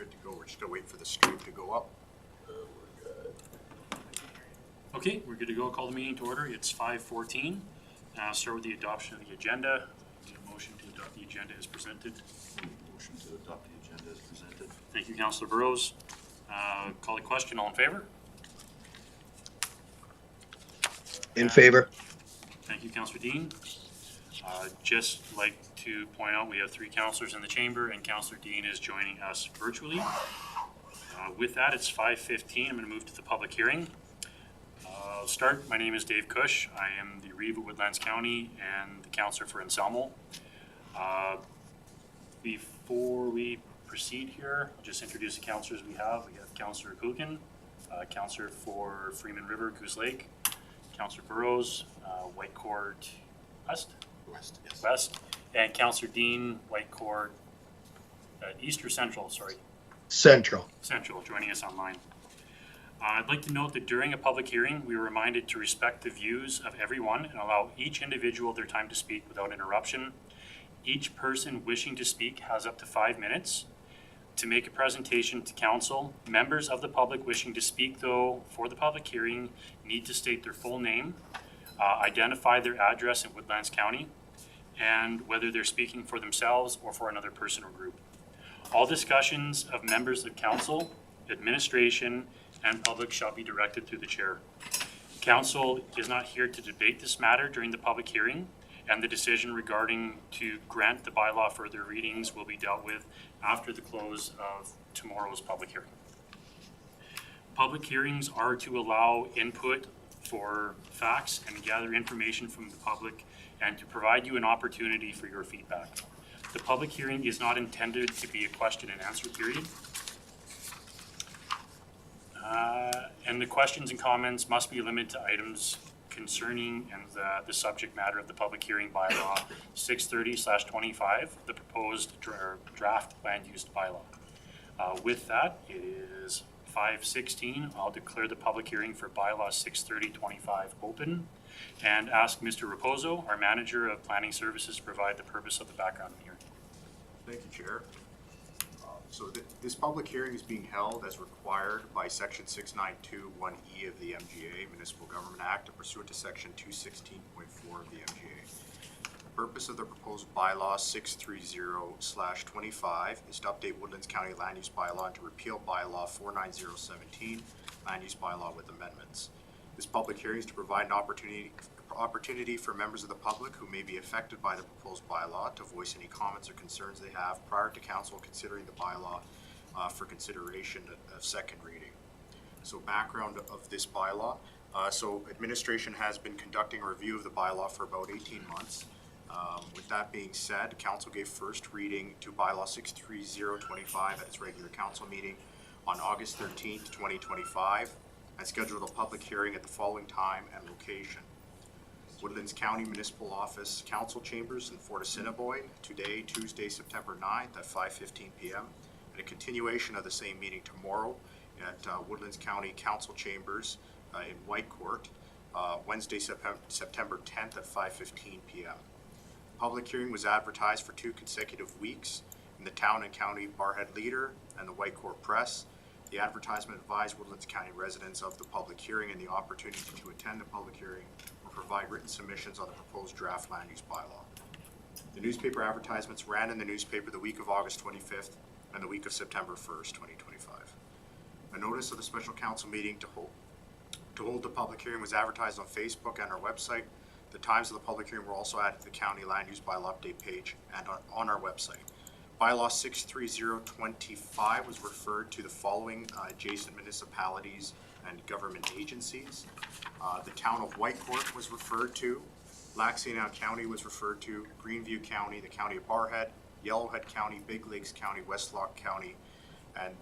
good to go. We're just gonna wait for the stream to go up. We're good. Okay, we're good to go. Call the meeting to order. It's 5:14. Start with the adoption of the agenda. Need a motion to adopt the agenda as presented. Motion to adopt the agenda as presented. Thank you, Councillor Burrows. Call the question. All in favor? In favor. Thank you, Councillor Dean. Just like to point out, we have 3 councillors in the chamber, and Councillor Dean is joining us virtually. With that, it's 5:15. I'm going to move to the public hearing. I'll start. My name is Dave Cush. I am the Reeve of Woodlands County and the councillor for Anselmo. Before we proceed here, I'll just introduce the councillors we have. We have Councillor Kukin, councillor for Freeman River, Goose Lake, Councillor Burrows, White Court West, Yes. West, and Councillor Dean, White Court East or Central, sorry. Central. Central, joining us online. I'd like to note that during a public hearing, we are reminded to respect the views of everyone and allow each individual their time to speak without interruption. Each person wishing to speak has up to 5 minutes to make a presentation to council. Members of the public wishing to speak, though, for the public hearing need to state their full name, identify their address in Woodlands County, and whether they're speaking for themselves or for another person or group. All discussions of members of council, administration, and public shall be directed through the chair. Council is not here to debate this matter during the public hearing, and the decision regarding to grant the bylaw further readings will be dealt with after the close of tomorrow's public hearing. Public hearings are to allow input for facts and gather information from the public and to provide you an opportunity for your feedback. The public hearing is not intended to be a question and answer period. And the questions and comments must be limited to items concerning and the subject matter of the public hearing bylaw 630/25, the proposed draft land use bylaw. With that, it is 5:16. I'll declare the public hearing for bylaw 630/25 open and ask Mr. Raposo, our manager of planning services, to provide the purpose of the background of the hearing. Thank you, Chair. So this public hearing is being held as required by Section 6921E of the MGA, Municipal Government Act, and pursuant to Section 216.4 of the MGA. The purpose of the proposed bylaw 630/25 is to update Woodlands County Land Use Bylaw and to repeal bylaw 49017, Land Use Bylaw with amendments. This public hearing is to provide an opportunity for members of the public who may be affected by the proposed bylaw to voice any comments or concerns they have prior to council considering the bylaw for consideration of second reading. So background of this bylaw. So administration has been conducting a review of the bylaw for about 18 months. With that being said, council gave first reading to bylaw 630/25 at its regular council meeting on August 13th, 2025, and scheduled a public hearing at the following time and location: Woodlands County Municipal Office Council Chambers in Fort Assiniboine, today, Tuesday, September 9th at 5:15 p.m., and a continuation of the same meeting tomorrow at Woodlands County Council Chambers in White Court, Wednesday, September 10th at 5:15 p.m. Public hearing was advertised for 2 consecutive weeks in the Town and County Barhead Leader and the White Court Press. The advertisement advised Woodlands County residents of the public hearing and the opportunity to attend the public hearing or provide written submissions on the proposed draft land use bylaw. The newspaper advertisements ran in the newspaper the week of August 25th and the week of September 1st, 2025. A notice of the special council meeting to hold the public hearing was advertised on Facebook and our website. The times of the public hearing were also added to the county land use bylaw update page and on our website. Bylaw 630/25 was referred to the following adjacent municipalities and government agencies. The town of White Court was referred to, Lac St. Anne County was referred to, Greenview County, the county of Barhead, Yellowhead County, Big Lakes County, Westlock County, and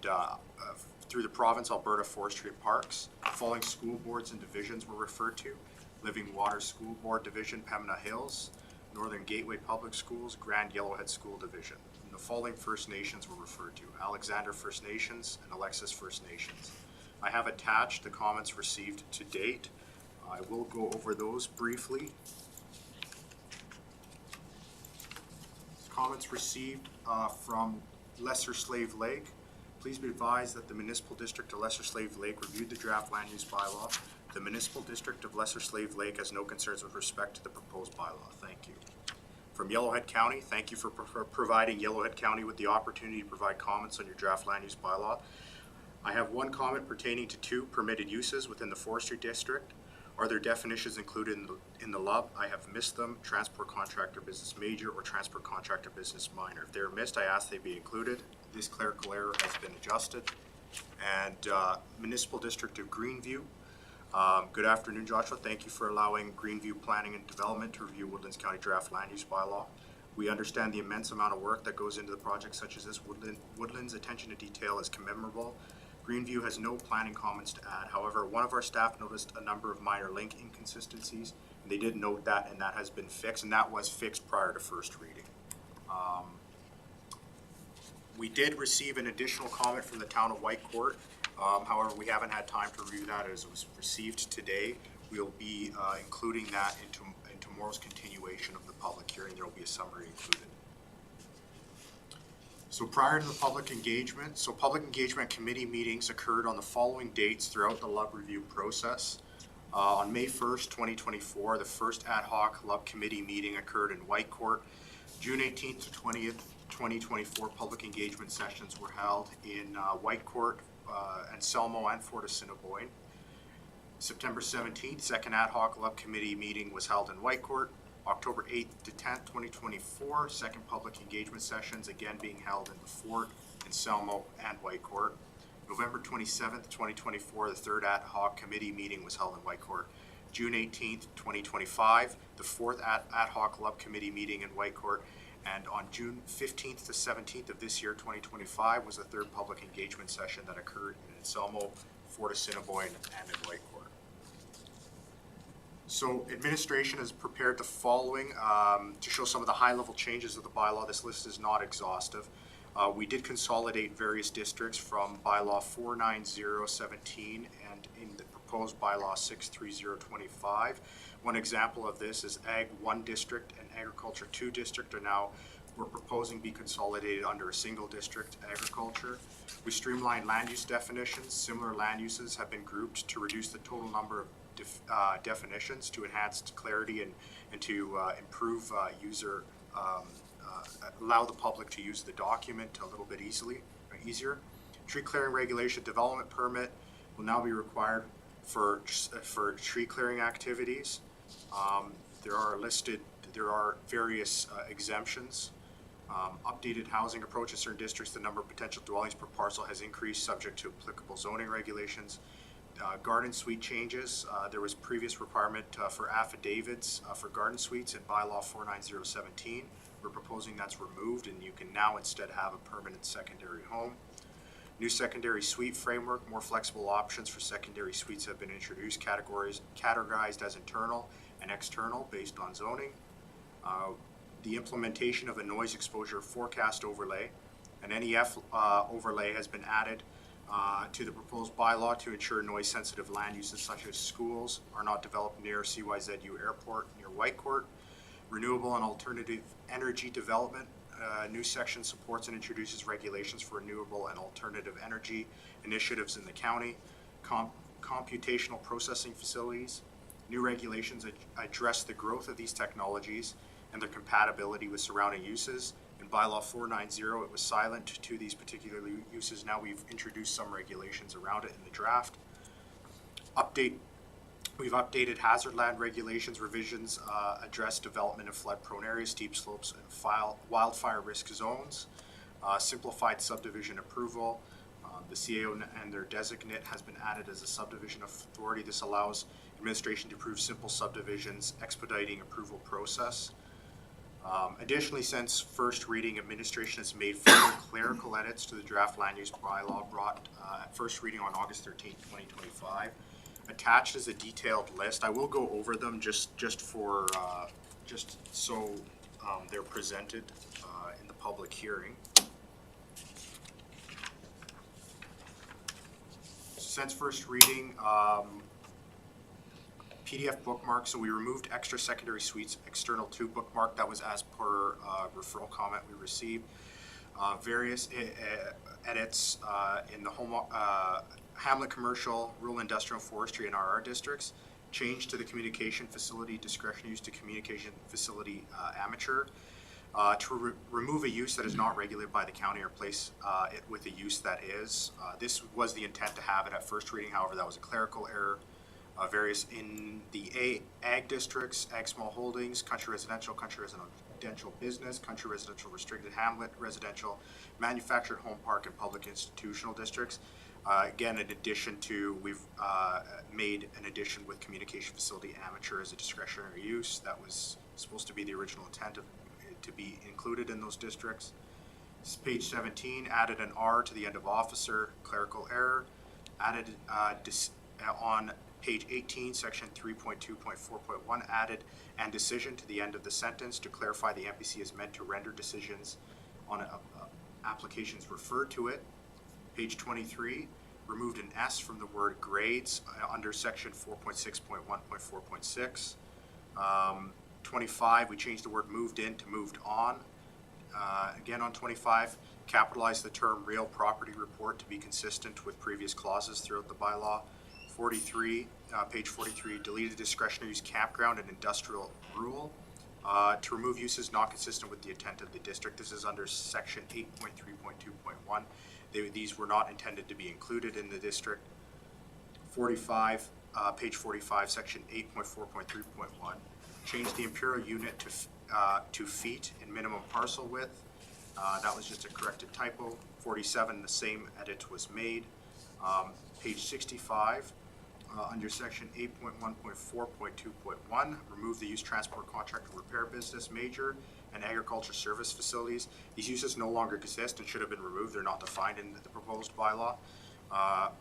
through the province, Alberta Forestry and Parks. The following school boards and divisions were referred to: Living Water School Board Division, Pembina Hills, Northern Gateway Public Schools, Grand Yellowhead School Division. And the following First Nations were referred to: Alexander First Nations and Alexis First Nations. I have attached the comments received to date. I will go over those briefly. Comments received from Lesser Slave Lake, Please be advised that the Municipal District of Lesser Slave Lake reviewed the draft land use bylaw. The Municipal District of Lesser Slave Lake has no concerns with respect to the proposed bylaw. Thank you. From Yellowhead County, thank you for providing Yellowhead County with the opportunity to provide comments on your draft land use bylaw. I have one comment pertaining to 2 permitted uses within the forestry district. Are there definitions included in the LUB? I have missed them: transport contractor business major or transport contractor business minor. If they're missed, I ask they be included. This clerical error has been adjusted. And Municipal District of Greenview. Good afternoon, Joshua. Thank you for allowing Greenview Planning and Development to review Woodlands County Draft Land Use Bylaw. We understand the immense amount of work that goes into the project such as this. Woodlands' attention to detail is commendable. Greenview has no planning comments to add. However, one of our staff noticed a number of minor link inconsistencies, and they did note that, and that has been fixed, and that was fixed prior to first reading. We did receive an additional comment from the town of Whitecourt. However, we haven't had time to review that as it was received today. We'll be including that in tomorrow's continuation of the public hearing. There will be a summary included. So prior to the public engagement, public engagement committee meetings occurred on the following dates throughout the LUB review process. On May 1st, 2024, the first ad hoc LUB committee meeting occurred in Whitecourt. June 18th to 20th, 2024, public engagement sessions were held in Whitecourt, Anselmo, and Fort Assiniboine. September 17th, second ad hoc LUB committee meeting was held in Whitecourt. October 8th to 10th, 2024, second public engagement sessions again being held in the Fort, Anselmo, and Whitecourt. November 27th, 2024, the third ad hoc committee meeting was held in Whitecourt. June 18th, 2025, the fourth ad hoc LUB committee meeting in Whitecourt. And on June 15th to 17th of this year, 2025, was the third public engagement session that occurred in Anselmo, Fort Assiniboine, and in Whitecourt. So administration has prepared the following to show some of the high-level changes of the bylaw. This list is not exhaustive. We did consolidate various districts from bylaw 49017 and in the proposed bylaw 63025. One example of this is Ag 1 district and Agriculture 2 district we're proposing be consolidated under a single district, agriculture. We streamlined land use definitions. Similar land uses have been grouped to reduce the total number of definitions, to enhance clarity and to improve allow the public to use the document a little bit easier. Tree clearing regulation development permit will now be required for tree clearing activities. There are various exemptions. Updated housing approach in certain districts. The number of potential dwellings per parcel has increased subject to applicable zoning regulations. Garden suite changes. There was previous requirement for affidavits for garden suites in bylaw 49017. We're proposing that's removed, and you can now instead have a permanent secondary home. New secondary suite framework. More flexible options for secondary suites have been introduced, categorized as internal and external based on zoning. The implementation of a noise exposure forecast overlay. An NEF overlay has been added to the proposed bylaw to ensure noise-sensitive land uses such as schools are not developed near CYZU Airport near Whitecourt. Renewable and alternative energy development. New section supports and introduces regulations for renewable and alternative energy initiatives in the county. Computational processing facilities. New regulations address the growth of these technologies and their compatibility with surrounding uses. In bylaw 490, it was silent to these particular uses. Now we've introduced some regulations around it in the draft. We've updated hazard land regulations. Revisions address development of flood-prone areas, steep slopes, and wildfire risk zones. Simplified subdivision approval. The CAO and their designate has been added as a subdivision authority. This allows administration to approve simple subdivisions, expediting approval process. Additionally, since first reading, administration has made further clerical edits to the draft land use bylaw brought at first reading on August 13th, 2025. Attached is a detailed list. I will go over them just so they're presented in the public hearing. Since first reading, PDF bookmark. So we removed extra secondary suites, external to bookmark. That was as per referral comment we received. Various edits in the Hamlet Commercial, Rural Industrial Forestry, and RR districts. Change to the communication facility discretion use to communication facility amateur. To remove a use that is not regulated by the county or replace it with a use that is. This was the intent to have it at first reading, however, that was a clerical error. Various in the ag districts, ag small holdings, country residential business, country residential restricted hamlet residential, manufactured home park, and public institutional districts. Again, in addition to, we've made an addition with communication facility amateur as a discretionary use. That was supposed to be the original intent of to be included in those districts. Page 17, added an R to the end of officer, clerical error. Added on page 18, section 3.2.4.1, added and decision to the end of the sentence to clarify the MPC is meant to render decisions on applications referred to it. Page 23, removed an S from the word grades under section 4.6.1.4.6. 25, we changed the word moved in to moved on. Again on 25, capitalize the term real property report to be consistent with previous clauses throughout the bylaw. 43, page 43, deleted discretionary use campground and industrial rule. To remove uses not consistent with the intent of the district. This is under section 8.3.2.1. These were not intended to be included in the district. 45, page 45, section 8.4.3.1. Change the imperial unit to feet in minimum parcel width. That was just a corrected typo. 47, the same edit was made. Page 65, under section 8.1.4.2.1, remove the use transport contract and repair business major and agriculture service facilities. These uses no longer exist and should have been removed. They're not defined in the proposed bylaw.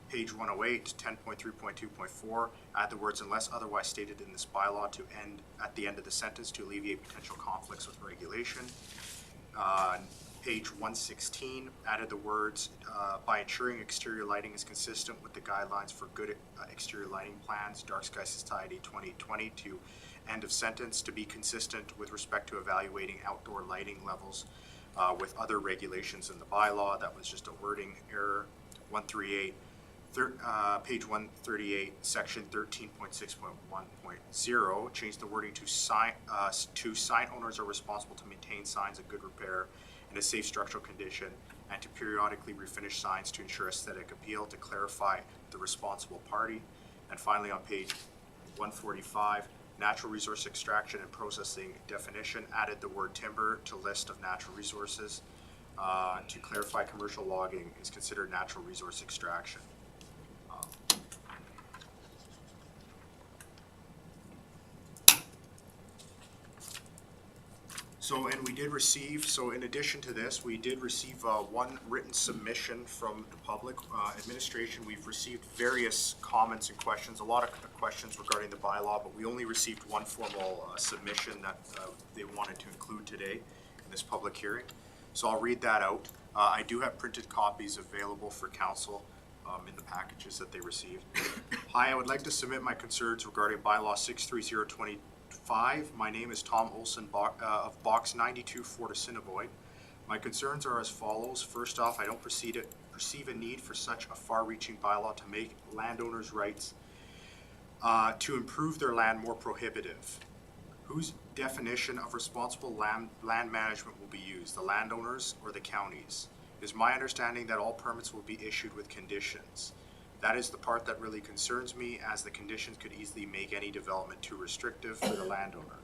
Page 108, 10.3.2.4, add the words unless otherwise stated in this bylaw to end at the end of the sentence to alleviate potential conflicts with regulation. Page 116, added the words by ensuring exterior lighting is consistent with the guidelines for good exterior lighting plans, Dark Sky Society 2020, to end of sentence to be consistent with respect to evaluating outdoor lighting levels with other regulations in the bylaw. That was just a wording error. 138, page 138, section 13.6.1.0, change the wording to sign owners are responsible to maintain signs in good repair and a safe structural condition, and to periodically refinish signs to ensure aesthetic appeal, to clarify the responsible party. And finally, on page 145, natural resource extraction and processing definition, added the word timber to list of natural resources. To clarify, commercial logging is considered natural resource extraction. In addition to this, we did receive one written submission from the public administration. We've received various comments and questions, a lot of questions regarding the bylaw, but we only received one formal submission that they wanted to include today in this public hearing. So I'll read that out. I do have printed copies available for council in the packages that they received. Hi, I would like to submit my concerns regarding bylaw 63025. My name is Tom Olson of Box 92, Fort Assiniboine. My concerns are as follows. First off, I don't perceive a need for such a far-reaching bylaw to make landowners' rights to improve their land more prohibitive. Whose definition of responsible land management will be used, the landowners or the counties? It is my understanding that all permits will be issued with conditions. That is the part that really concerns me, as the conditions could easily make any development too restrictive for the landowner.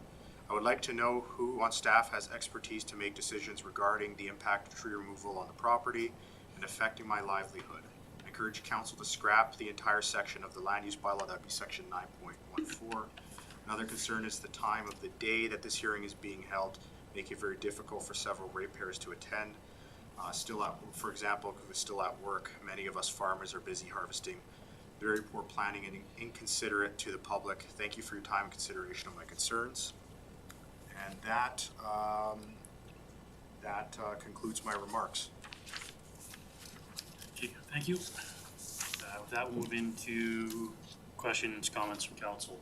I would like to know who on staff has expertise to make decisions regarding the impact of tree removal on the property and affecting my livelihood. I encourage council to scrap the entire section of the land use bylaw, that would be section 9.14. Another concern is the time of the day that this hearing is being held, making it very difficult for several ratepayers to attend. For example, if we're still at work, many of us farmers are busy harvesting. Very poor planning and inconsiderate to the public. Thank you for your time and consideration of my concerns. And that concludes my remarks. Okay, thank you. With that, we'll move into questions, comments from council.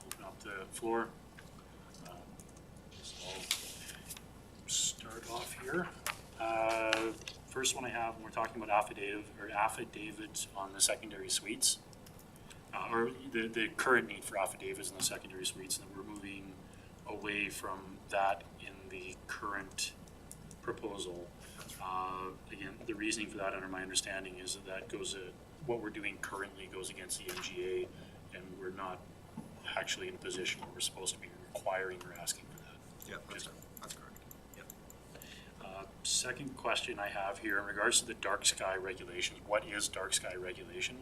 Open up the floor. So I'll start off here. first one I have, we're talking about affidavits on the secondary suites. Or the current need for affidavits in the secondary suites, and we're moving away from that in the current proposal. Again, the reasoning for that, under my understanding, is that goes, what we're doing currently goes against the MGA, and we're not actually in a position where we're supposed to be requiring or asking for that. Yeah, that's correct. Yep. Second question I have here, in regards to the dark sky regulations, what is dark sky regulation,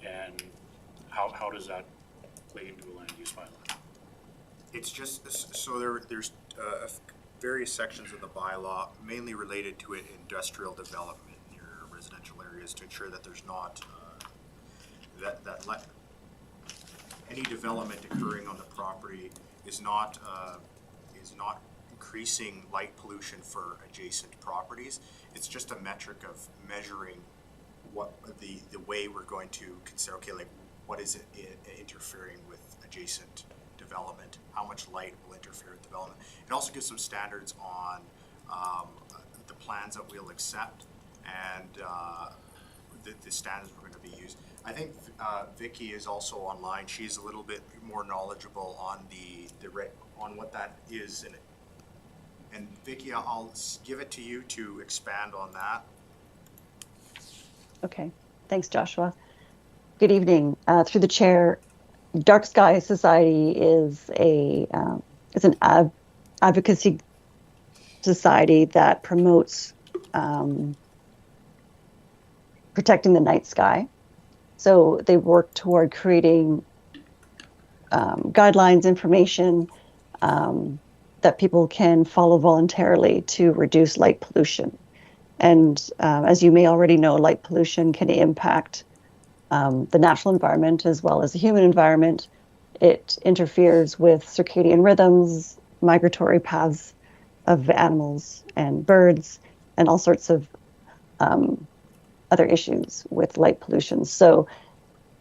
and how does that play into a land use bylaw? It's just, so there's various sections of the bylaw, mainly related to industrial development in your residential areas, to ensure that there's not, any development occurring on the property is not increasing light pollution for adjacent properties. It's just a metric of measuring what the way we're going to consider, okay, like, what is it interfering with adjacent development? How much light will interfere with development? It also gives some standards on the plans that we'll accept and the standards we're going to be used. I think Vicky is also online. She's a little bit more knowledgeable on on what that is. And Vicky, I'll give it to you to expand on that. Okay, thanks, Joshua. Good evening. Through the chair, Dark Sky Society is an advocacy society that promotes protecting the night sky. So they work toward creating guidelines, information that people can follow voluntarily to reduce light pollution. And as you may already know, light pollution can impact the natural environment as well as the human environment. It interferes with circadian rhythms, migratory paths of animals and birds, and all sorts of other issues with light pollution. So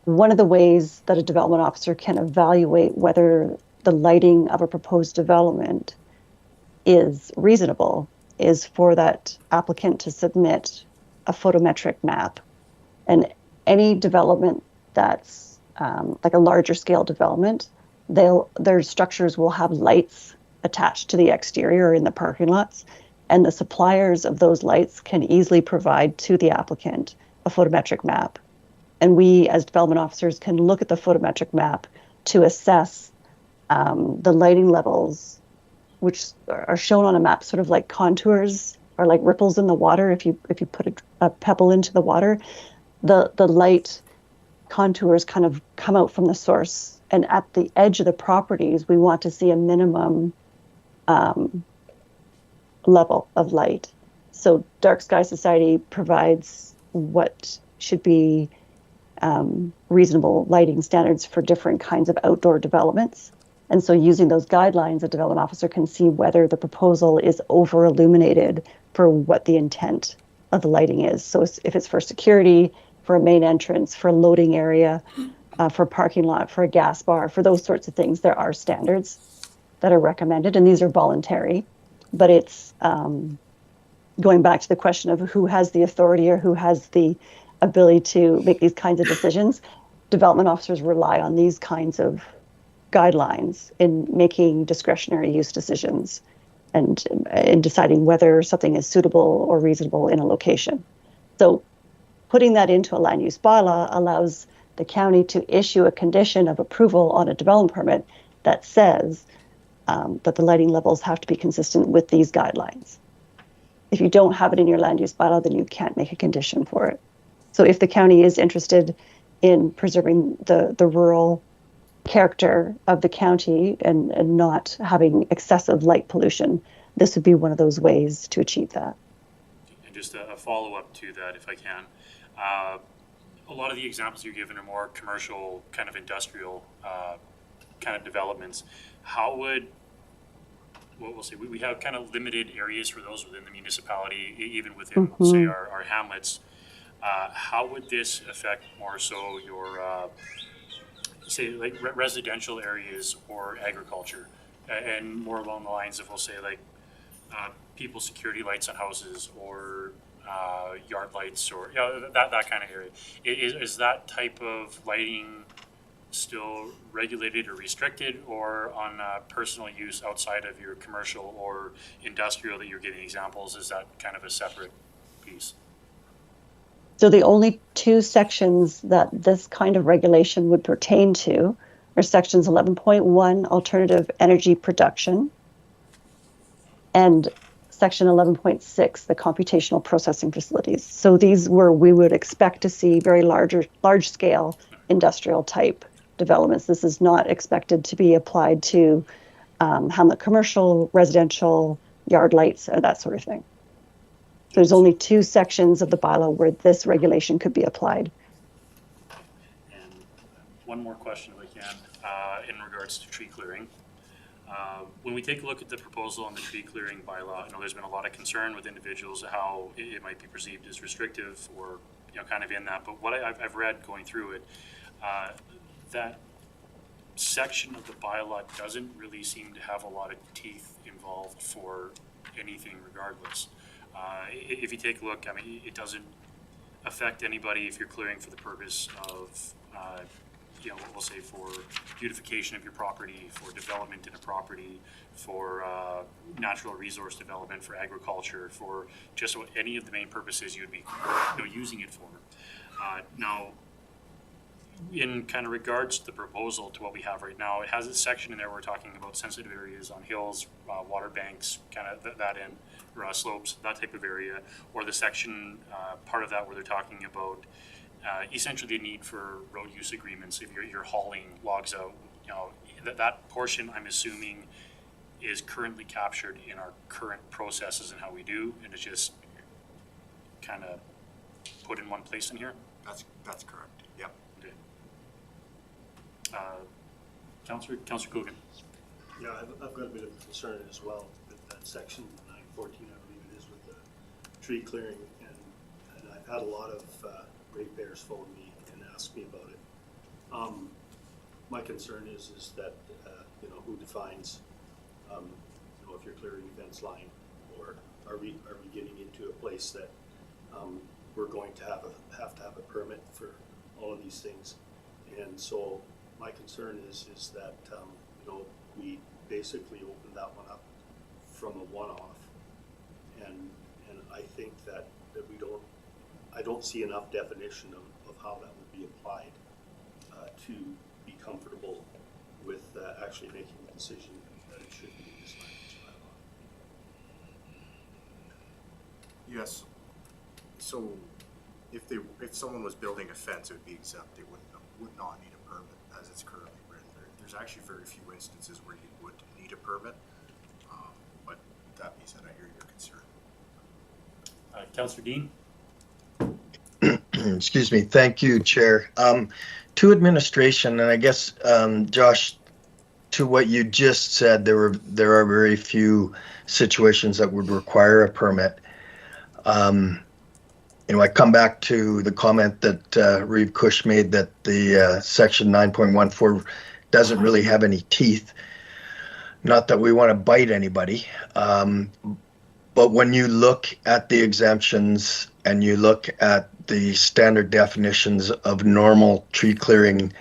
one of the ways that a development officer can evaluate whether the lighting of a proposed development is reasonable is for that applicant to submit a photometric map. And any development that's like a larger scale development, their structures will have lights attached to the exterior or in the parking lots, and the suppliers of those lights can easily provide to the applicant a photometric map. And we, as development officers, can look at the photometric map to assess the lighting levels, which are shown on a map, sort of like contours or like ripples in the water. If you put a pebble into the water, the light contours kind of come out from the source. And at the edge of the properties, we want to see a minimum level of light. So Dark Sky Society provides what should be reasonable lighting standards for different kinds of outdoor developments. And so using those guidelines, a development officer can see whether the proposal is over illuminated for what the intent of the lighting is. So if it's for security, for a main entrance, for a loading area, for a parking lot, for a gas bar, for those sorts of things, there are standards that are recommended, and these are voluntary. But it's going back to the question of who has the authority or who has the ability to make these kinds of decisions. Development officers rely on these kinds of guidelines in making discretionary use decisions and in deciding whether something is suitable or reasonable in a location. So putting that into a land use bylaw allows the county to issue a condition of approval on a development permit that says that the lighting levels have to be consistent with these guidelines. If you don't have it in your land use bylaw, then you can't make a condition for it. So if the county is interested in preserving the rural character of the county and not having excessive light pollution, this would be one of those ways to achieve that. And just a follow-up to that, if I can. A lot of the examples you're given are more commercial, kind of industrial kind of developments. How would, what we'll say, we have kind of limited areas for those within the municipality, even within, say, our hamlets. How would this affect more so your, say, like residential areas or agriculture, and more along the lines of, we'll say, like people's security lights on houses, or yard lights or, that kind of area. Is that type of lighting still regulated or restricted, or on personal use outside of your commercial or industrial that you're giving examples? Is that kind of a separate piece? So the only two sections that this kind of regulation would pertain to are sections 11.1, alternative energy production, and section 11.6, the computational processing facilities. So these were, we would expect to see very large scale industrial type developments. This is not expected to be applied to hamlet commercial, residential, yard lights, or that sort of thing. There's only two sections of the bylaw where this regulation could be applied. And one more question if I can, in regards to tree clearing. When we take a look at the proposal on the tree clearing bylaw, I know there's been a lot of concern with individuals how it might be perceived as restrictive or, kind of in that. But what I've read going through it, that section of the bylaw doesn't really seem to have a lot of teeth involved for anything regardless. If you take a look, I mean, it doesn't affect anybody if you're clearing for the purpose of, we'll say for beautification of your property, for development in a property, for natural resource development, for agriculture, for just what any of the main purposes you'd be using it for. Now, in kind of regards to the proposal to what we have right now, it has a section in there we're talking about sensitive areas on hills, water banks, kind of that end, or slopes, that type of area, or the section part of that where they're talking about essentially the need for road use agreements if you're hauling logs out. That portion I'm assuming is currently captured in our current processes and how we do, and it's just kind of put in one place in here. That's correct. Yep. Councillor Coogan. Yeah, I've got a bit of concern as well with that section 914, I believe it is, with the tree clearing, and I've had a lot of ratepayers phone me and ask me about it. My concern is that who defines if you're clearing a fence line, or are we getting into a place that we're going to have to have a permit for all of these things? And so my concern is that we basically opened that one up from a one-off, and I think that I don't see enough definition of how that would be applied to be comfortable with actually making the decision that it should be in this language bylaw. Yes. So if someone was building a fence, it would be exempt. They would not need a permit as it's currently written. There's actually very few instances where you would need a permit. But that being said, I hear your concern. Councillor Dean. Excuse me. Thank you, Chair. To administration, and I guess, Josh, to what you just said, there are very few situations that would require a permit. I come back to the comment that Reeve Cush made that the section 9.14 doesn't really have any teeth. Not that we want to bite anybody, but when you look at the exemptions and you look at the standard definitions of normal tree clearing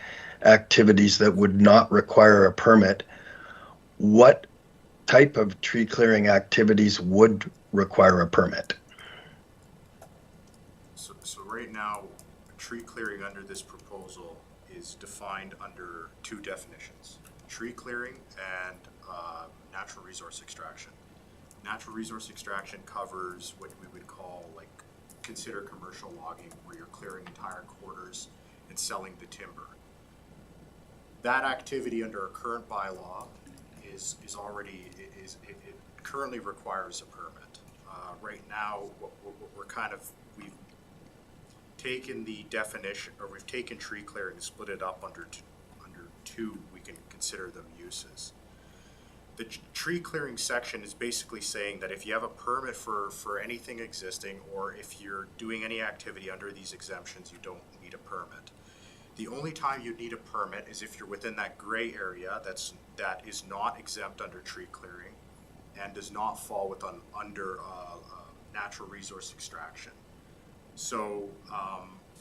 activities that would not require a permit, what type of tree clearing activities would require a permit? So right now, tree clearing under this proposal is defined under two definitions: tree clearing and natural resource extraction. Natural resource extraction covers what we would call consider commercial logging, where you're clearing entire quarters and selling the timber. That activity under our current bylaw is already it currently requires a permit. Right now, we've taken the definition, or we've taken tree clearing and split it up under two. We can consider them uses. The tree clearing section is basically saying that if you have a permit for anything existing, or if you're doing any activity under these exemptions, you don't need a permit. The only time you need a permit is if you're within that gray area that is not exempt under tree clearing and does not fall under natural resource extraction. So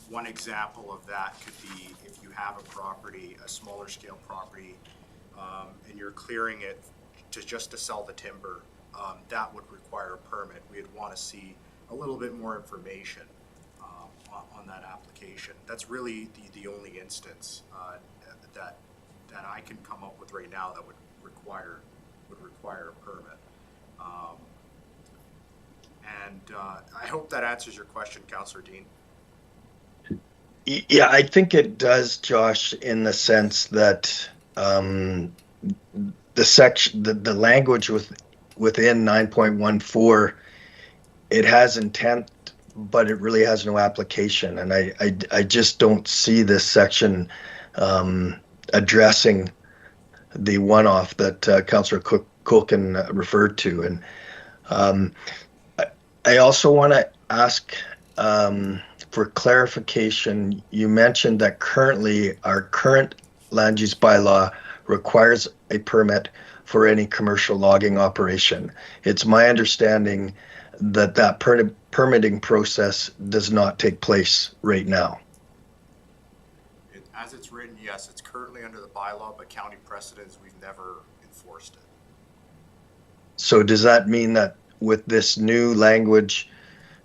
one example of that could be if you have a property, a smaller scale property, and you're clearing it to sell the timber, that would require a permit. We'd want to see a little bit more information on that application. That's really the only instance that I can come up with right now that would require a permit. I hope that answers your question, Councillor Dean. Yeah, I think it does, Josh, in the sense that the language within 9.14, it has intent, but it really has no application. And I just don't see this section addressing the one-off that Councillor Culkin referred to. And I also want to ask for clarification. You mentioned that currently our current land use bylaw requires a permit for any commercial logging operation. It's my understanding that permitting process does not take place right now. As it's written, yes, it's currently under the bylaw, but county precedents, we've never enforced it. So does that mean that with this new language,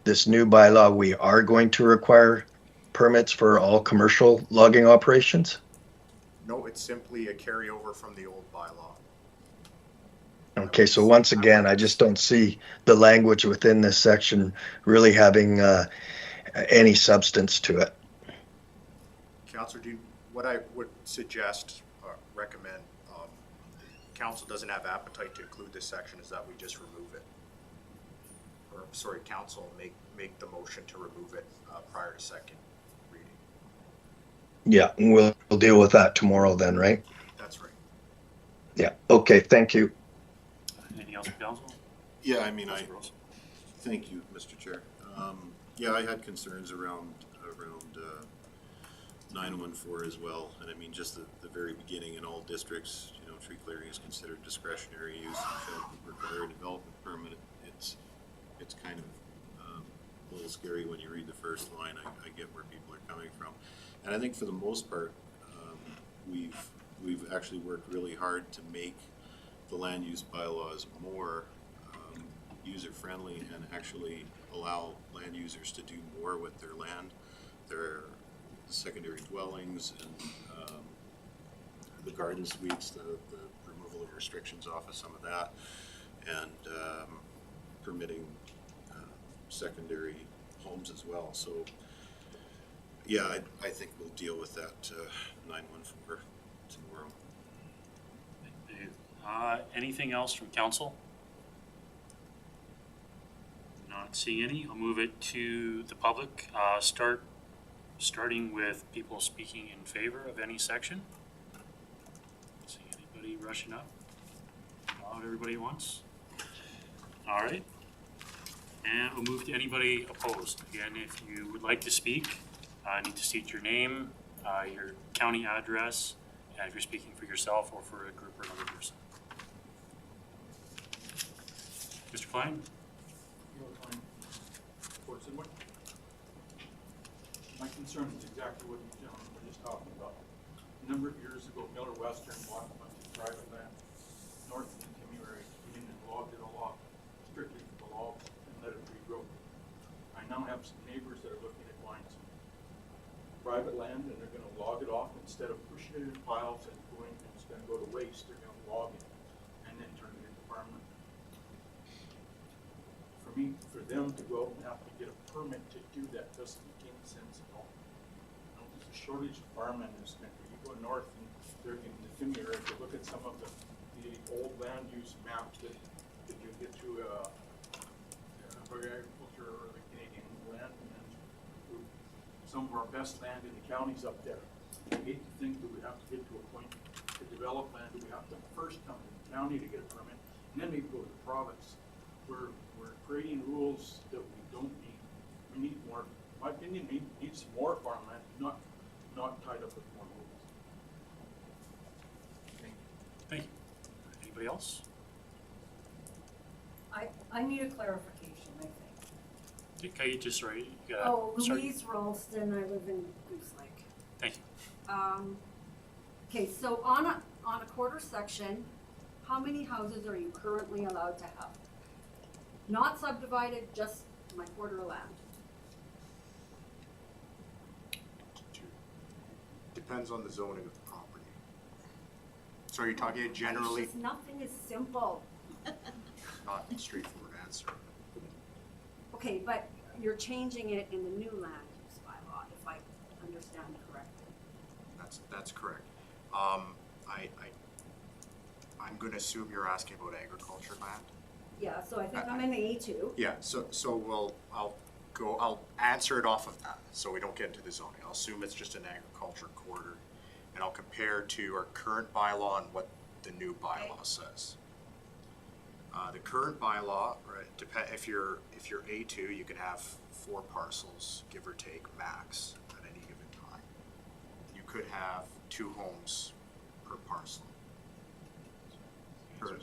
this new bylaw, we are going to require permits for all commercial logging operations? No, it's simply a carryover from the old bylaw. Okay, so once again, I just don't see the language within this section really having any substance to it. Councillor Dean, what I would suggest, recommend, council doesn't have appetite to include this section, is that we just remove it. Or, sorry, council make the motion to remove it prior to second reading. Yeah, and we'll deal with that tomorrow then, right? That's right. Yeah, okay, thank you. Anything else from council? Yeah, I mean, Councillor Rose? thank you, Mr. Chair. Yeah, I had concerns around 914 as well, and I mean, just the very beginning in all districts, you know, tree clearing is considered discretionary use and shall require a development permit. It's kind of a little scary when you read the first line. I get where people are coming from, and I think for the most part, we've actually worked really hard to make the land use bylaws more user-friendly and actually allow land users to do more with their land, their secondary dwellings, and the garden suites, the removal of restrictions off of some of that, and permitting secondary homes as well. So yeah, I think we'll deal with that 914 tomorrow. Anything else from council? Not seeing any. I'll move it to the public. Starting with people speaking in favor of any section. Don't see anybody rushing up. Not everybody at once. All right. And we'll move to anybody opposed. Again, if you would like to speak, need to state your name, your county address, and if you're speaking for yourself or for a group or another person. Mr. Klein? My concern is exactly what you gentlemen were just talking about. A number of years ago, Miller Western bought a bunch of private land north of the Timmy area, came in and logged it all off strictly for the logs and let it regrow. I now have some neighbors that are looking at buying some private land, and they're gonna log it off instead of pushing it in piles and going, and it's gonna go to waste, they're gonna log it and then turn it into farmland. For them to go out and have to get a permit to do that doesn't make any sense at all. You know, there's a shortage of farmland in this country. You go north and they're in the Timmy area, if you look at some of the old land use maps that you get to for agriculture or the Canadian land, and some of our best land in the counties up there. I hate to think that we have to get to a point to develop land that we have to first come to the county to get a permit, and then we go to the province. We're creating rules that we don't need. We need more, in my opinion, we need some more farmland, not tied up with more rules. Thank you. Thank you. Anybody else? I need a clarification, I think. Okay, you just, sorry, you gotta, Oh, sorry. Louise Ralston, I live in Goose Lake. Thank you. Okay, so on a quarter section, how many houses are you currently allowed to have? Not subdivided, just my quarter of land. Depends on the zoning of the property. So are you talking generally, It's just nothing is simple. not a straightforward answer. Okay, but you're changing it in the new land use bylaw, if I understand correctly. That's correct. I'm gonna assume you're asking about agriculture land? Yeah, so I think I'm in A2. Yeah, so I'll answer it off of that, so we don't get into the zoning. I'll assume it's just an agriculture quarter, and I'll compare to our current bylaw and what the new bylaw says. The current bylaw, right, if you're A2, you can have 4 parcels, give or take, max, at any given time. You could have 2 homes per parcel. Okay.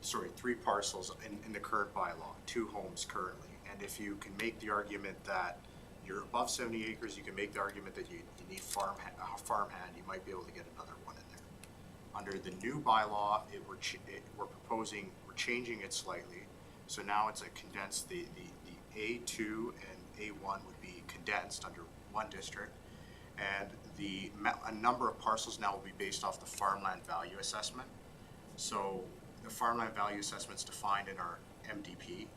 Sorry, 3 parcels in the current bylaw, 2 homes currently. And if you can make the argument that you're above 70 acres, you can make the argument that you need farmhand, you might be able to get another one in there. Under the new bylaw, we're changing it slightly. So now it's a condensed, the A2 and A1 would be condensed under one district. And a number of parcels now will be based off the farmland value assessment. So the farmland value assessment is defined in our MDP.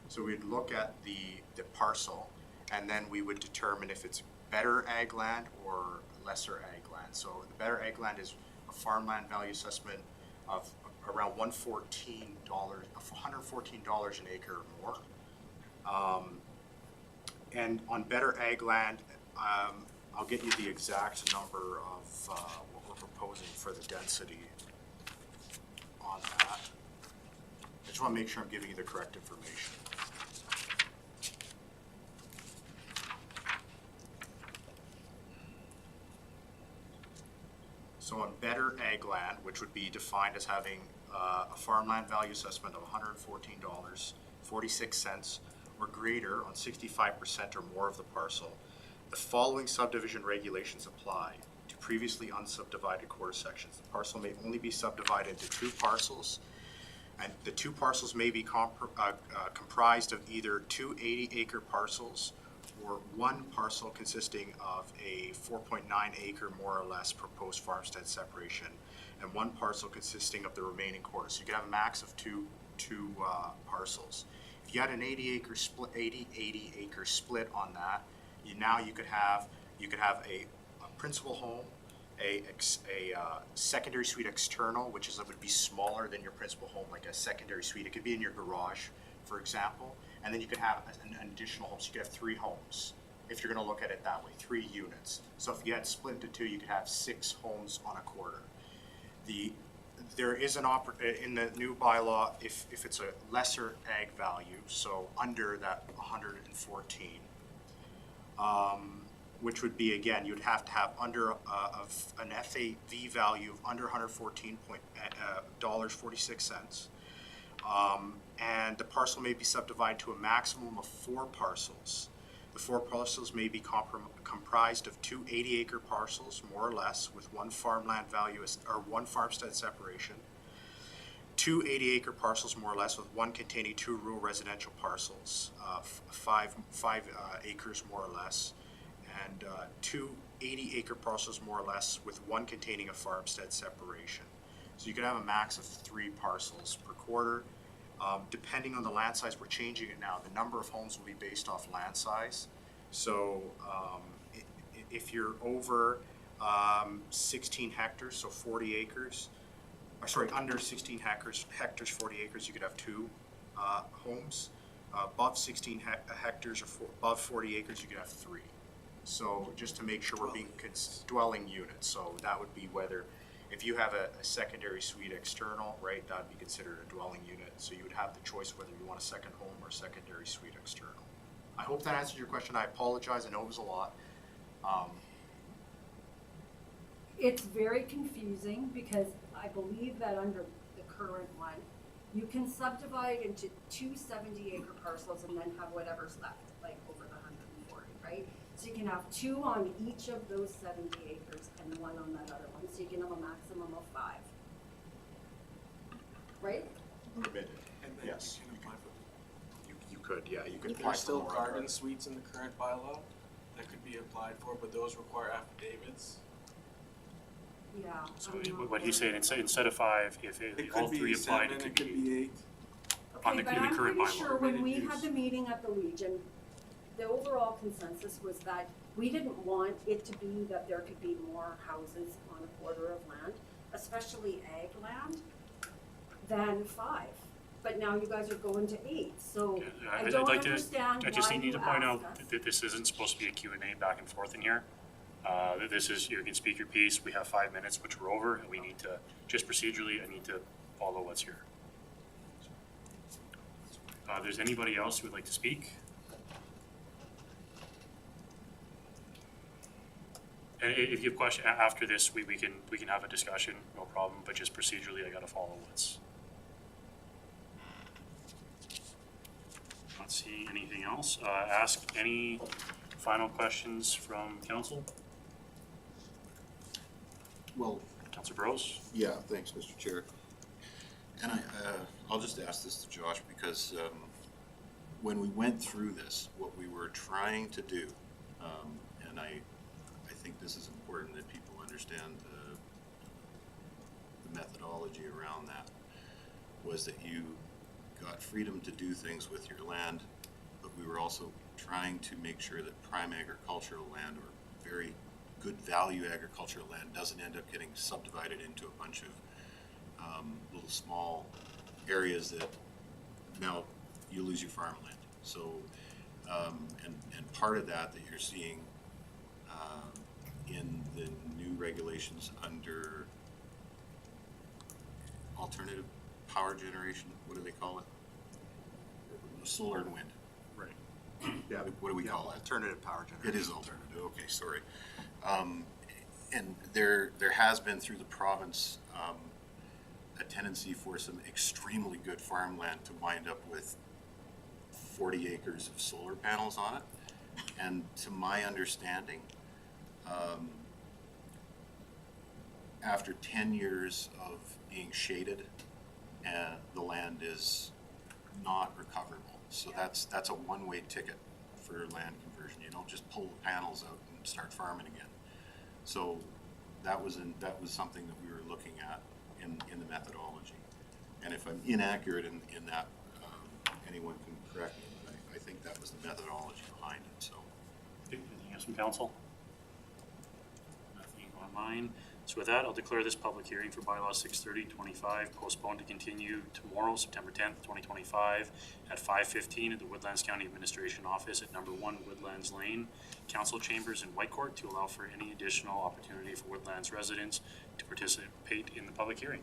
So we'd look at the parcel, and then we would determine if it's better ag land or lesser ag land. So the better ag land is a farmland value assessment of around $114 an acre or more. And on better ag land, I'll get you the exact number of what we're proposing for the density on that. I just want to make sure I'm giving you the correct information. So on better ag land, which would be defined as having a farmland value assessment of $114.46 or greater on 65% or more of the parcel, the following subdivision regulations apply to previously unsubdivided quarter sections. The parcel may only be subdivided into 2 parcels, and the 2 parcels may be comprised of either 2 80-acre parcels or 1 parcel consisting of a 4.9 acre more or less proposed farmstead separation, and 1 parcel consisting of the remaining quarter. So you can have a max of two parcels. If you had an 80 acre split on that, you could have a principal home, a secondary suite external, which would be smaller than your principal home, like a secondary suite. It could be in your garage, for example, and then you could have an additional home. So you could have 3 homes, if you're going to look at it that way, 3 units. So if you had split into 2, you could have 6 homes on a quarter. There is in the new bylaw, if it's a lesser ag value, so under that 114, which would be, again, you'd have to have under an FAV value of under $114.46. And the parcel may be subdivided to a maximum of 4 parcels. The 4 parcels may be comprised of 2 80-acre parcels, more or less, with 1 farmland value or 1 farmstead separation. 2 80-acre parcels, more or less, with 1 containing 2 rural residential parcels, 5 acres, more or less, and 2 80-acre parcels, more or less, with 1 containing a farmstead separation. So you could have a max of 3 parcels per quarter. Depending on the land size, we're changing it now. The number of homes will be based off land size. So if you're over 16 hectares, so 40 acres, or sorry, under 16 hectares, 40 acres, you could have 2 homes. Above 16 hectares or above 40 acres, you could have 3. So just to make sure we're being dwelling units. So that would be whether, if you have a secondary suite external, right, that would be considered a dwelling unit. So you would have the choice whether you want a second home or secondary suite external. I hope that answers your question. I apologize. I know it was a lot. It's very confusing because I believe that under the current one, You can subdivide into two 70-acre parcels and then have whatever's left, like over the 140, right? So you can have two on each of those 70 acres and one on that other one, so you can have a maximum of 5. Right? Permitted, And then yes. you can apply for. You could, yeah, you could apply There's for still more. garden suites in the current bylaw that could be applied for, but those require affidavits. Yeah. So I'm not what he's worried saying, about instead of 5, if It all could three be applied, 7, it could be 8. on Okay, the- but in the I'm current pretty bylaw. sure when we Permitted had use. the meeting at the Legion, the overall consensus was that we didn't want it to be that there could be more houses on a quarter of land, especially ag land, than 5. But now you guys are going to 8, so I I'd don't like to, understand I just why need you to point out asked us. that this isn't supposed to be a Q&A back and forth in here. This is, you can speak your piece, we have 5 minutes, which we're over, and we need to, just procedurally, I need to follow what's here. There's anybody else who would like to speak? And if you have question, after this, we can have a discussion, no problem, but just procedurally, I gotta follow what's. Not seeing anything else. Ask any final questions from council? Well, Councilor Bros? yeah, thanks, Mr. Chair. And I'll just ask this to Josh because when we went through this, what we were trying to do, and I think this is important that people understand the methodology around that, was that you got freedom to do things with your land, but we were also trying to make sure that prime agricultural land or very good value agricultural land doesn't end up getting subdivided into a bunch of little small areas that now you lose your farmland. So, and part of that you're seeing in the new regulations under alternative power generation, what do they call it? Solar and wind. Right. Yeah. What do we Yeah, call that? Alternative power It generation. is alternative, okay, sorry. And there has been through the province, a tendency for some extremely good farmland to wind up with 40 acres of solar panels on it. And to my understanding, after 10 years of being shaded, the land is not recoverable. So that's a one-way ticket for land conversion. You don't just pull the panels out and start farming again. So that was something that we were looking at in the methodology. And if I'm inaccurate in that, anyone can correct me, but I think that was the methodology behind it, so. Anything else from council? Nothing online. So with that, I'll declare this public hearing for bylaw 630-25 postponed to continue tomorrow, September 10th, 2025 at 5:15 at the Woodlands County Administration Office at number 1 Woodlands Lane, Council Chambers in Whitecourt, to allow for any additional opportunity for Woodlands residents to participate in the public hearing.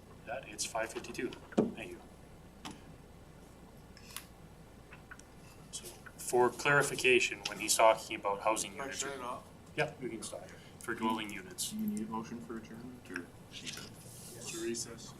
With that, it's 5:52. Thank you. So for clarification, when he's talking about housing Can I units. shut it off? Yeah, we can stop. For dwelling units. Do you need a motion for adjournment, or? It's a recess.